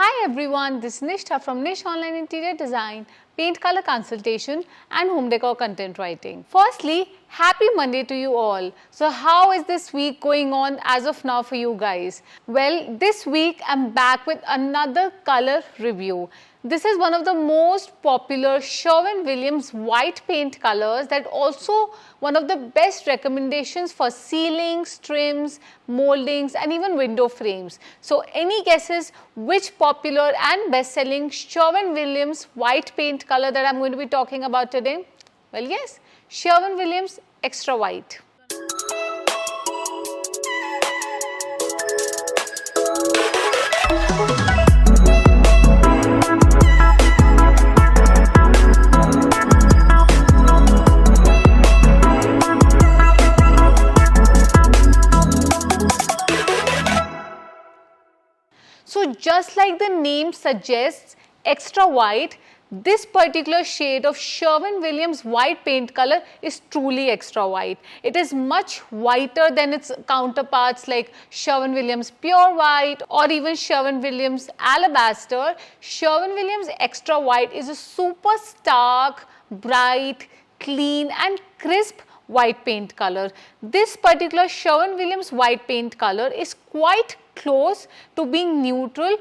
Hi everyone, this is Nishtha from Nish Online Interior Design, Paint Color Consultation and Home Decor Content Writing. Firstly, happy Monday to you all. So how is this week going on as of now for you guys? Well, this week I'm back with another color review. This is one of the most popular Sherwin Williams white paint colors that also one of the best recommendations for ceilings, trims, moldings and even window frames. So any guesses which popular and best-selling Sherwin Williams white paint color that I'm going to be talking about today? Well yes, Sherwin Williams Extra White. So just like the name suggests, extra white, this particular shade of Sherwin Williams white paint color is truly extra white. It is much whiter than its counterparts like Sherwin Williams pure white or even Sherwin Williams alabaster. Sherwin Williams extra white is a super stark, bright, clean and crisp white paint color. This particular Sherwin Williams white paint color is quite close to being neutral,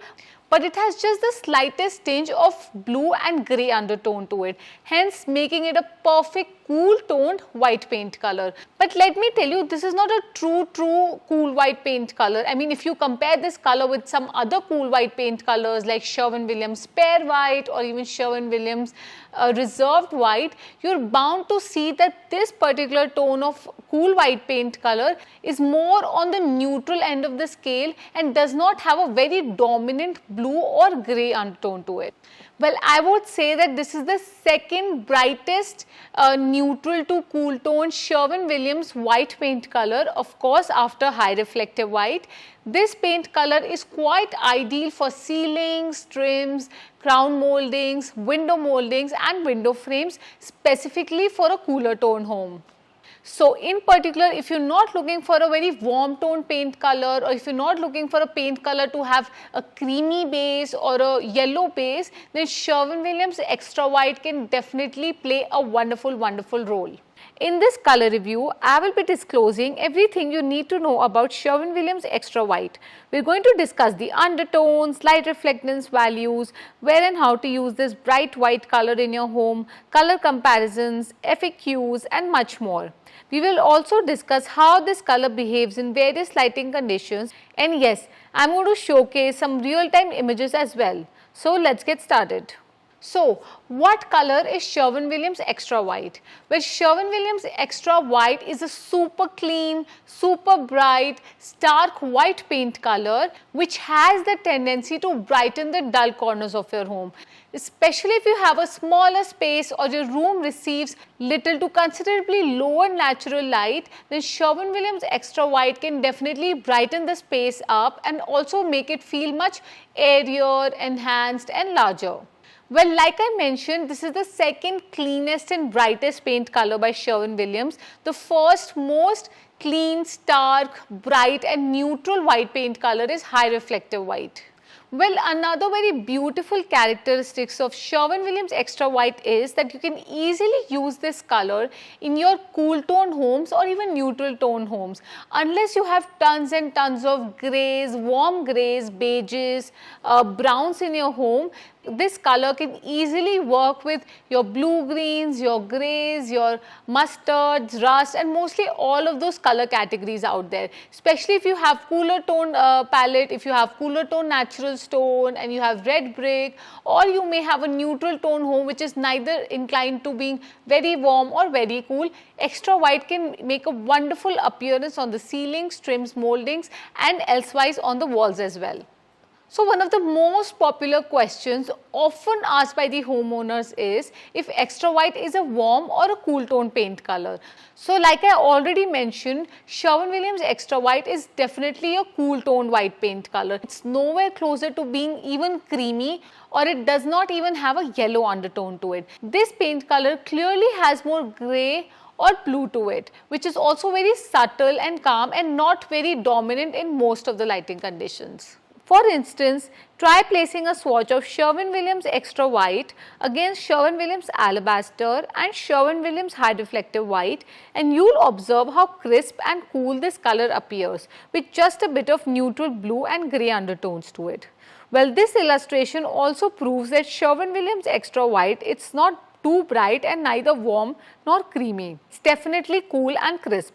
but it has just the slightest tinge of blue and grey undertone to it, hence making it a perfect cool toned white paint color. But let me tell you, this is not a true cool white paint color. I mean, if you compare this color with some other cool white paint colors like Sherwin Williams pear white or even Sherwin Williams reserved white, you're bound to see that this particular tone of cool white paint color is more on the neutral end of the scale and does not have a very dominant blue or grey undertone to it. Well, I would say that this is the second brightest neutral to cool tone Sherwin Williams white paint color, of course after high reflective white. This paint color is quite ideal for ceilings, trims, crown moldings, window moldings and window frames, specifically for a cooler tone home. So in particular, if you're not looking for a very warm tone paint color or if you're not looking for a paint color to have a creamy base or a yellow base, then Sherwin Williams Extra White can definitely play a wonderful role. In this color review, I will be disclosing everything you need to know about Sherwin Williams Extra White. We're going to discuss the undertones, light reflectance values, where and how to use this bright white color in your home, color comparisons, FAQs and much more. We will also discuss how this color behaves in various lighting conditions, and yes, I'm going to showcase some real-time images as well. So let's get started. So, what color is Sherwin Williams Extra White? Well, Sherwin Williams Extra White is a super clean, super bright, stark white paint color which has the tendency to brighten the dull corners of your home. Especially if you have a smaller space or your room receives little to considerably lower natural light, then Sherwin Williams Extra White can definitely brighten the space up and also make it feel much airier, enhanced and larger. Well, like I mentioned, this is the second cleanest and brightest paint color by Sherwin Williams. The first most clean, stark, bright and neutral white paint color is high reflective white. Well, another very beautiful characteristics of Sherwin Williams Extra White is that you can easily use this color in your cool tone homes or even neutral tone homes. Unless you have tons and tons of greys, warm greys, beiges, browns in your home, this color can easily work with your blue greens, your greys, your mustards, rust and mostly all of those color categories out there. Especially if you have cooler tone palette, if you have cooler tone natural stone and you have red brick, or you may have a neutral tone home which is neither inclined to being very warm or very cool. Extra white can make a wonderful appearance on the ceilings, trims, moldings and elsewise on the walls as well. So one of the most popular questions often asked by the homeowners is if extra white is a warm or a cool tone paint color. So like I already mentioned, Sherwin Williams Extra White is definitely a cool tone white paint color. It's nowhere closer to being even creamy, or it does not even have a yellow undertone to it. This paint color clearly has more grey or blue to it, which is also very subtle and calm and not very dominant in most of the lighting conditions. For instance, try placing a swatch of Sherwin Williams Extra White against Sherwin Williams Alabaster and Sherwin Williams High Reflective White, and you'll observe how crisp and cool this color appears with just a bit of neutral blue and grey undertones to it. Well, this illustration also proves that Sherwin Williams Extra White, it's not too bright and neither warm nor creamy. It's definitely cool and crisp.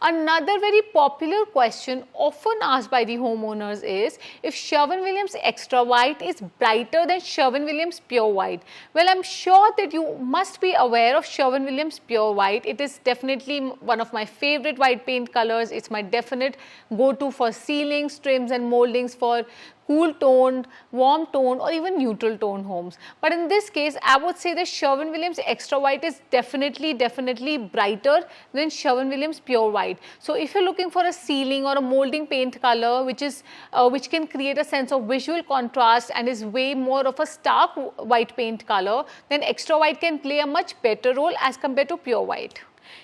Another very popular question often asked by the homeowners is if Sherwin Williams Extra White is brighter than Sherwin Williams Pure White. Well, I'm sure that you must be aware of Sherwin Williams Pure White. It is definitely one of my favorite white paint colors. It's my definite go-to for ceilings, trims and moldings for cool toned, warm toned or even neutral tone homes. But in this case, I would say that Sherwin Williams Extra White is definitely brighter than Sherwin Williams Pure White. So if you're looking for a ceiling or a molding paint color which can create a sense of visual contrast and is way more of a stark white paint color, then Extra White can play a much better role as compared to Pure White.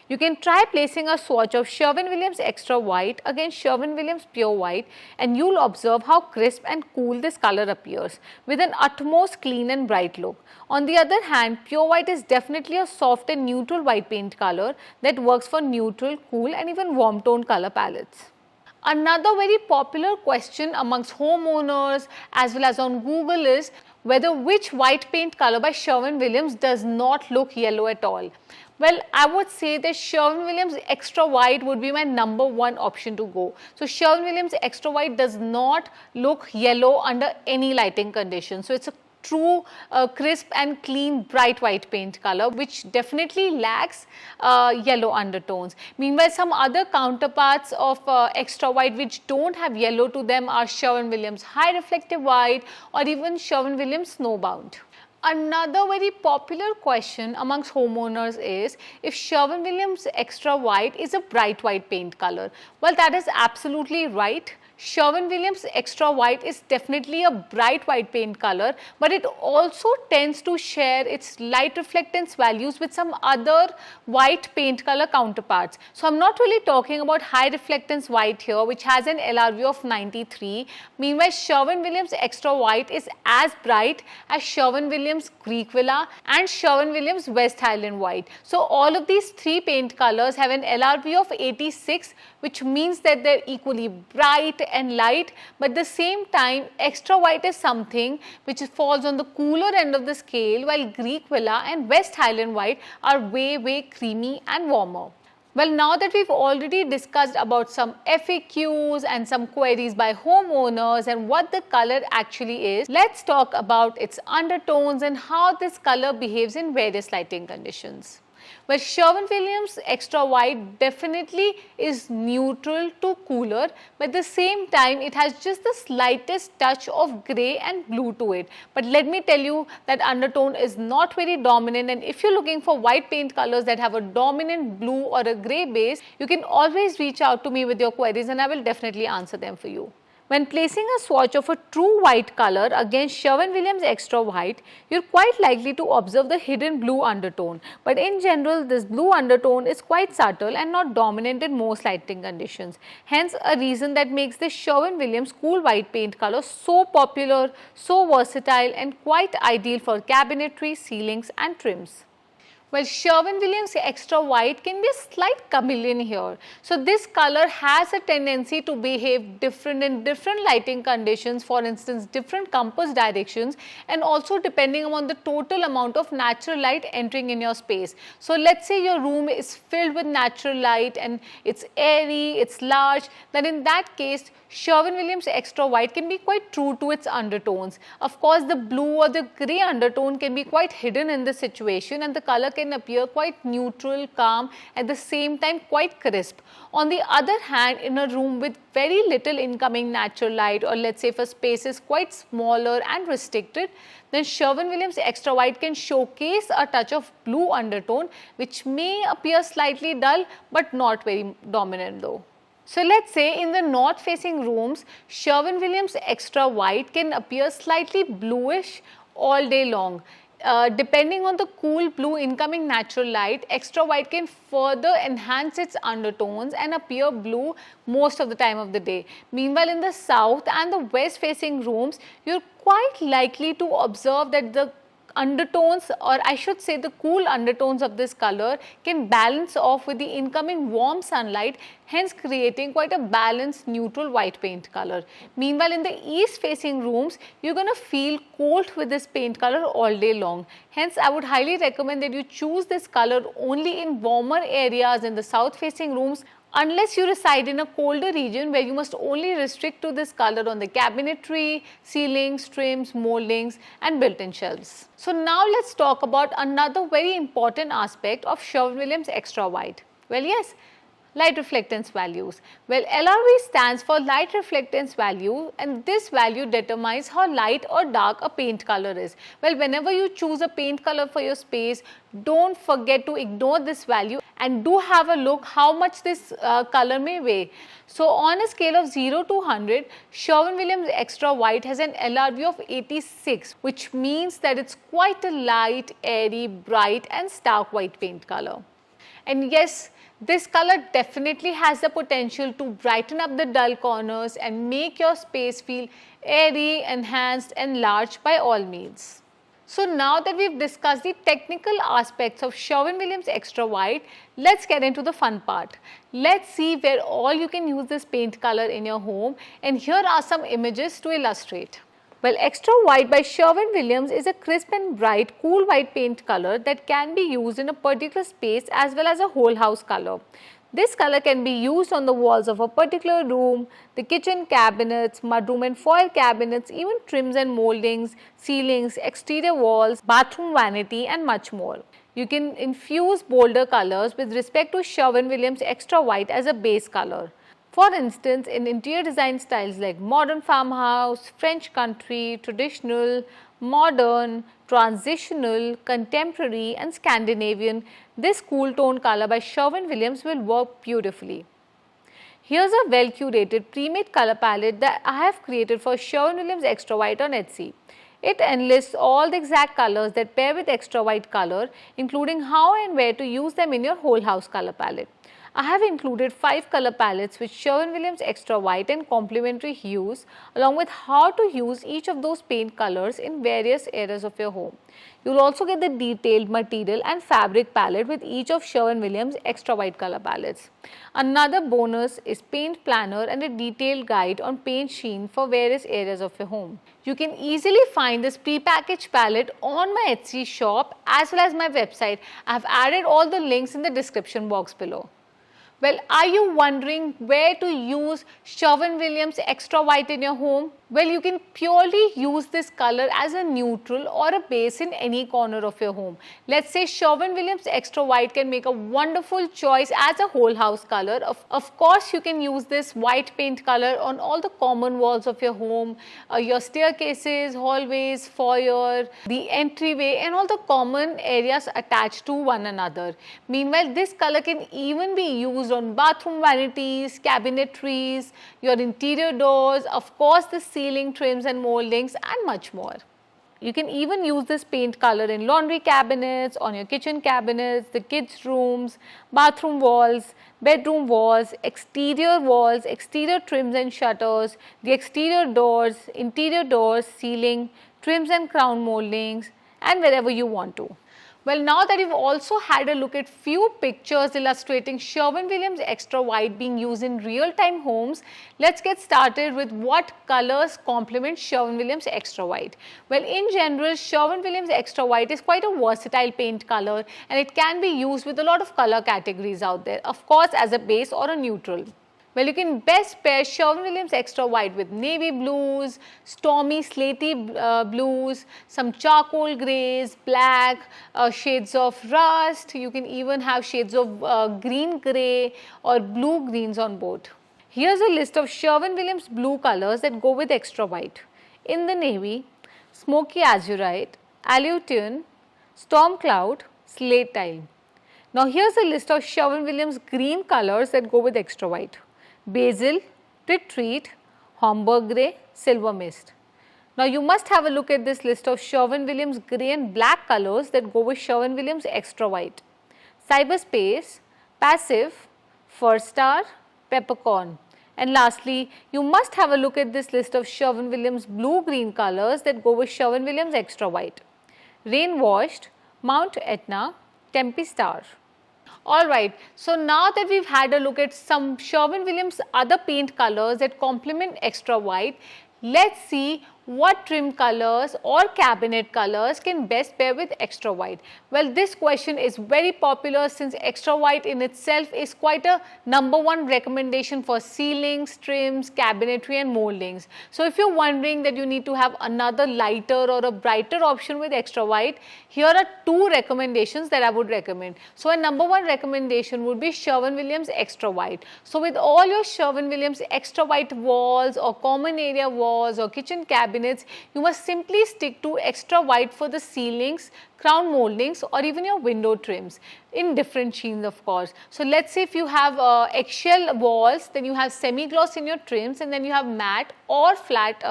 You can try placing a swatch of Sherwin Williams Extra White against Sherwin Williams Pure White, and you'll observe how crisp and cool this color appears with an utmost clean and bright look. On the other hand, Pure White is definitely a soft and neutral white paint color that works for neutral, cool and even warm tone color palettes. Another very popular question amongst homeowners as well as on Google is whether which white paint color by Sherwin Williams does not look yellow at all. Well, I would say that Sherwin Williams Extra White would be my number one option to go. So Sherwin Williams Extra White does not look yellow under any lighting conditions. So it's a true crisp and clean bright white paint color which definitely lacks yellow undertones. Meanwhile, some other counterparts of Extra White which don't have yellow to them are Sherwin Williams High Reflective White or even Sherwin Williams Snowbound. Another very popular question amongst homeowners is if Sherwin Williams Extra White is a bright white paint color. Well, that is absolutely right. Sherwin Williams Extra White is definitely a bright white paint color, but it also tends to share its light reflectance values with some other white paint color counterparts. So I'm not really talking about high reflectance white here, which has an LRV of 93. Meanwhile, Sherwin Williams Extra White is as bright as Sherwin Williams Greek Villa and Sherwin Williams West Highland White. So all of these three paint colors have an LRV of 86, which means that they're equally bright and light, but at the same time Extra White is something which falls on the cooler end of the scale, while Greek Villa and West Highland White are way creamy and warmer. Well, now that we've already discussed about some FAQs and some queries by homeowners and what the color actually is, let's talk about its undertones and how this color behaves in various lighting conditions. Well, Sherwin Williams Extra White definitely is neutral to cooler, but at the same time it has just the slightest touch of grey and blue to it. But let me tell you that undertone is not very dominant, and if you're looking for white paint colors that have a dominant blue or a grey base, you can always reach out to me with your queries and I will definitely answer them for you. When placing a swatch of a true white color against Sherwin Williams Extra White, you're quite likely to observe the hidden blue undertone. But in general, this blue undertone is quite subtle and not dominant in most lighting conditions. Hence, a reason that makes this Sherwin Williams cool white paint color so popular, so versatile and quite ideal for cabinetry, ceilings and trims. Well, Sherwin Williams Extra White can be a slight chameleon here. So this color has a tendency to behave different in different lighting conditions, for instance different compass directions, and also depending on the total amount of natural light entering in your space. So let's say your room is filled with natural light and it's airy, it's large, then in that case Sherwin Williams Extra White can be quite true to its undertones. Of course, the blue or the grey undertone can be quite hidden in this situation and the color can appear quite neutral, calm, at the same time quite crisp. On the other hand, in a room with very little incoming natural light, or let's say if a space is quite smaller and restricted, then Sherwin Williams Extra White can showcase a touch of blue undertone which may appear slightly dull but not very dominant though. So let's say in the north facing rooms, Sherwin Williams Extra White can appear slightly bluish all day long. Depending on the cool blue incoming natural light, extra white can further enhance its undertones and appear blue most of the time of the day. Meanwhile, in the south and the west facing rooms, you're quite likely to observe that the undertones, or I should say the cool undertones of this color, can balance off with the incoming warm sunlight, hence creating quite a balanced neutral white paint color. Meanwhile, in the east facing rooms, you're going to feel cold with this paint color all day long. Hence, I would highly recommend that you choose this color only in warmer areas in the south facing rooms, unless you reside in a colder region where you must only restrict to this color on the cabinetry, ceilings, trims, moldings and built-in shelves. So now let's talk about another very important aspect of Sherwin Williams Extra White. Well, yes, light reflectance values. Well, LRV stands for light reflectance value, and this value determines how light or dark a paint color is. Well, whenever you choose a paint color for your space, don't forget to ignore this value and do have a look how much this color may weigh. So on a scale of 0 to 100, Sherwin Williams Extra White has an LRV of 86, which means that it's quite a light, airy, bright and stark white paint color. And yes, this color definitely has the potential to brighten up the dull corners and make your space feel airy, enhanced and large by all means. So now that we've discussed the technical aspects of Sherwin Williams Extra White, let's get into the fun part. Let's see where all you can use this paint color in your home, and here are some images to illustrate. Well, Extra White by Sherwin Williams is a crisp and bright, cool white paint color that can be used in a particular space as well as a whole house color. This color can be used on the walls of a particular room, the kitchen cabinets, mudroom and foil cabinets, even trims and moldings, ceilings, exterior walls, bathroom vanity and much more. You can infuse bolder colors with respect to Sherwin Williams Extra White as a base color. For instance, in interior design styles like modern farmhouse, French country, traditional, modern, transitional, contemporary and Scandinavian, this cool tone color by Sherwin Williams will work beautifully. Here's a well curated pre-made color palette that I have created for Sherwin Williams Extra White on Etsy. It enlists all the exact colors that pair with Extra White color, including how and where to use them in your whole house color palette. I have included 5 color palettes with Sherwin Williams Extra White and complementary hues, along with how to use each of those paint colors in various areas of your home. You will also get the detailed material and fabric palette with each of Sherwin Williams Extra White color palettes. Another bonus is paint planner and a detailed guide on paint sheen for various areas of your home. You can easily find this pre-packaged palette on my Etsy shop as well as my website. I have added all the links in the description box below. Well, are you wondering where to use Sherwin Williams Extra White in your home? Well, you can purely use this color as a neutral or a base in any corner of your home. Let's say Sherwin Williams Extra White can make a wonderful choice as a whole house color. Of course, you can use this white paint color on all the common walls of your home, your staircases, hallways, foyer, the entryway and all the common areas attached to one another. Meanwhile, this color can even be used on bathroom vanities, cabinetries, your interior doors, of course the ceiling trims and moldings and much more. You can even use this paint color in laundry cabinets, on your kitchen cabinets, the kids' rooms, bathroom walls, bedroom walls, exterior trims and shutters, the exterior doors, interior doors, ceiling, trims and crown moldings and wherever you want to. Well, now that you've also had a look at few pictures illustrating Sherwin Williams Extra White being used in real-time homes, let's get started with what colors complement Sherwin Williams Extra White. Well, in general, Sherwin Williams Extra White is quite a versatile paint color and it can be used with a lot of color categories out there, of course as a base or a neutral. Well, you can best pair Sherwin Williams Extra White with navy blues, stormy slaty blues, some charcoal greys, black, shades of rust. You can even have shades of green grey or blue greens on both. Here's a list of Sherwin Williams blue colors that go with Extra White. In the navy, smoky azurite, alluvium, storm cloud, slate tile. Now here's a list of Sherwin Williams green colors that go with Extra White. Basil, retreat, Homburg grey, silver mist. Now you must have a look at this list of Sherwin Williams grey and black colors that go with Sherwin Williams Extra White. Cyberspace, Passive, Fur Star, Peppercorn. And lastly, you must have a look at this list of Sherwin Williams blue-green colors that go with Sherwin Williams Extra White. Rain Washed, Mount Etna, Tempe Star. Alright, so now that we've had a look at some Sherwin Williams other paint colors that complement Extra White, let's see what trim colors or cabinet colors can best pair with Extra White. Well, this question is very popular since Extra White in itself is quite a #1 recommendation for ceilings, trims, cabinetry and moldings. So if you're wondering that you need to have another lighter or a brighter option with Extra White, here are 2 recommendations that I would recommend. So a #1 recommendation would be Sherwin Williams Extra White. So with all your Sherwin Williams Extra White walls or common area walls or kitchen cabinets, you must simply stick to Extra White for the ceilings, crown moldings or even your window trims in different sheens of course. So let's say if you have eggshell walls, then you have semi-gloss in your trims and then you have matte or flat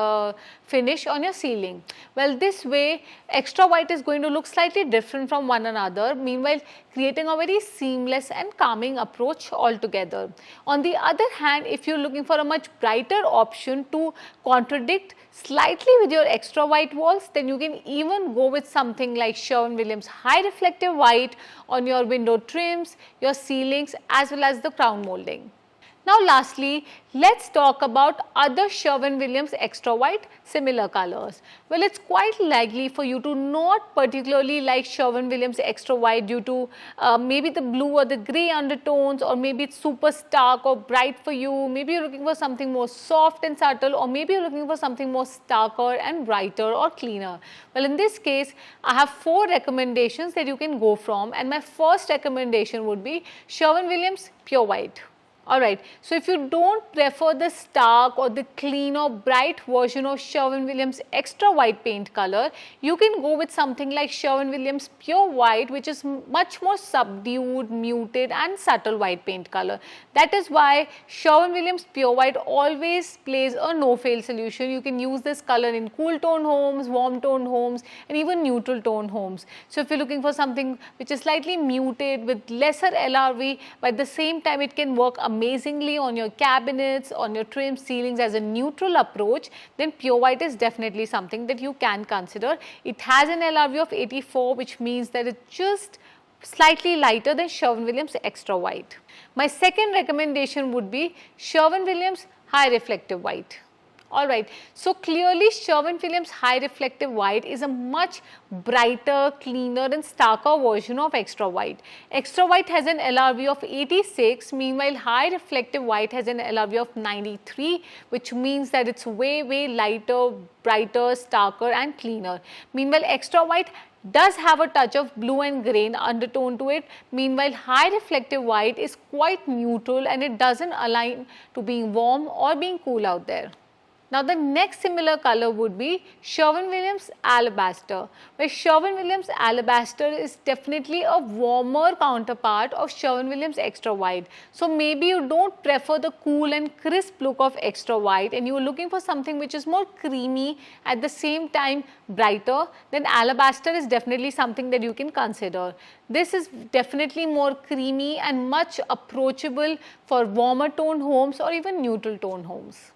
finish on your ceiling. Well, this way Extra White is going to look slightly different from one another, meanwhile creating a very seamless and calming approach altogether. On the other hand, if you're looking for a much brighter option to contradict slightly with your Extra White walls, then you can even go with something like Sherwin Williams High Reflective White on your window trims, your ceilings as well as the crown molding. Now lastly, let's talk about other Sherwin Williams Extra White similar colors. Well, it's quite likely for you to not particularly like Sherwin Williams Extra White due to maybe the blue or the grey undertones, or maybe it's super stark or bright for you. Maybe you're looking for something more soft and subtle, or maybe you're looking for something more starker and brighter or cleaner. Well, in this case, I have 4 recommendations that you can go from, and my first recommendation would be Sherwin Williams Pure White. Alright, so if you don't prefer the stark or the clean or bright version of Sherwin Williams Extra White paint color, you can go with something like Sherwin Williams Pure White, which is much more subdued, muted and subtle white paint color. That is why Sherwin Williams Pure White always plays a no-fail solution. You can use this color in cool tone homes, warm tone homes and even neutral tone homes. So if you're looking for something which is slightly muted with lesser LRV, but at the same time it can work amazingly on your cabinets, on your trim, ceilings as a neutral approach, then Pure White is definitely something that you can consider. It has an LRV of 84, which means that it's just slightly lighter than Sherwin Williams Extra White. My second recommendation would be Sherwin Williams High Reflective White. Alright, so clearly Sherwin Williams High Reflective White is a much brighter, cleaner and starker version of Extra White. Extra White has an LRV of 86, meanwhile High Reflective White has an LRV of 93, which means that it's way lighter, brighter, starker and cleaner. Meanwhile, Extra White does have a touch of blue and grey undertone to it. Meanwhile, High Reflective White is quite neutral and it doesn't align to being warm or being cool out there. Now the next similar color would be Sherwin Williams Alabaster, where Sherwin Williams Alabaster is definitely a warmer counterpart of Sherwin Williams Extra White. So maybe you don't prefer the cool and crisp look of Extra White and you are looking for something which is more creamy at the same time brighter, then Alabaster is definitely something that you can consider. This is definitely more creamy and much approachable for warmer tone homes or even neutral tone homes.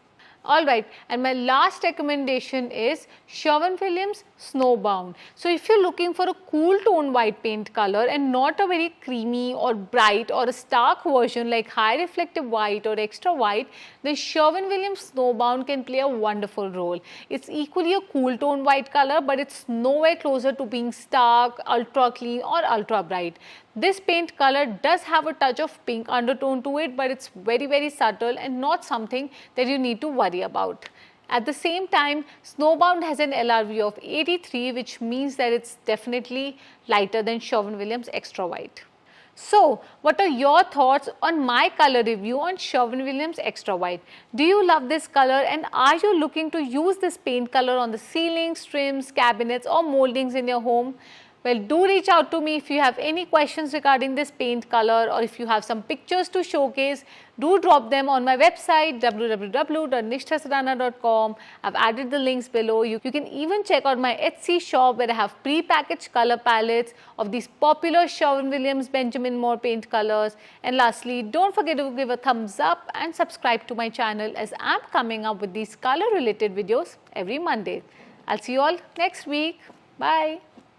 Alright, and my last recommendation is Sherwin Williams Snowbound. So if you're looking for a cool tone white paint color and not a very creamy or bright or a stark version like High Reflective White or Extra White, then Sherwin Williams Snowbound can play a wonderful role. It's equally a cool tone white color, but it's nowhere closer to being stark, ultra clean or ultra bright. This paint color does have a touch of pink undertone to it, but it's very subtle and not something that you need to worry about. At the same time, Snowbound has an LRV of 83, which means that it's definitely lighter than Sherwin Williams Extra White. So, what are your thoughts on my color review on Sherwin Williams Extra White? Do you love this color and are you looking to use this paint color on the ceilings, trims, cabinets or moldings in your home? Well, do reach out to me if you have any questions regarding this paint color, or if you have some pictures to showcase, do drop them on my website www.nishthasadana.com. I've added the links below. You can even check out my Etsy shop where I have pre-packaged color palettes of these popular Sherwin Williams Benjamin Moore paint colors. And lastly, don't forget to give a thumbs up and subscribe to my channel, as I'm coming up with these color related videos every Monday. I'll see you all next week. Bye.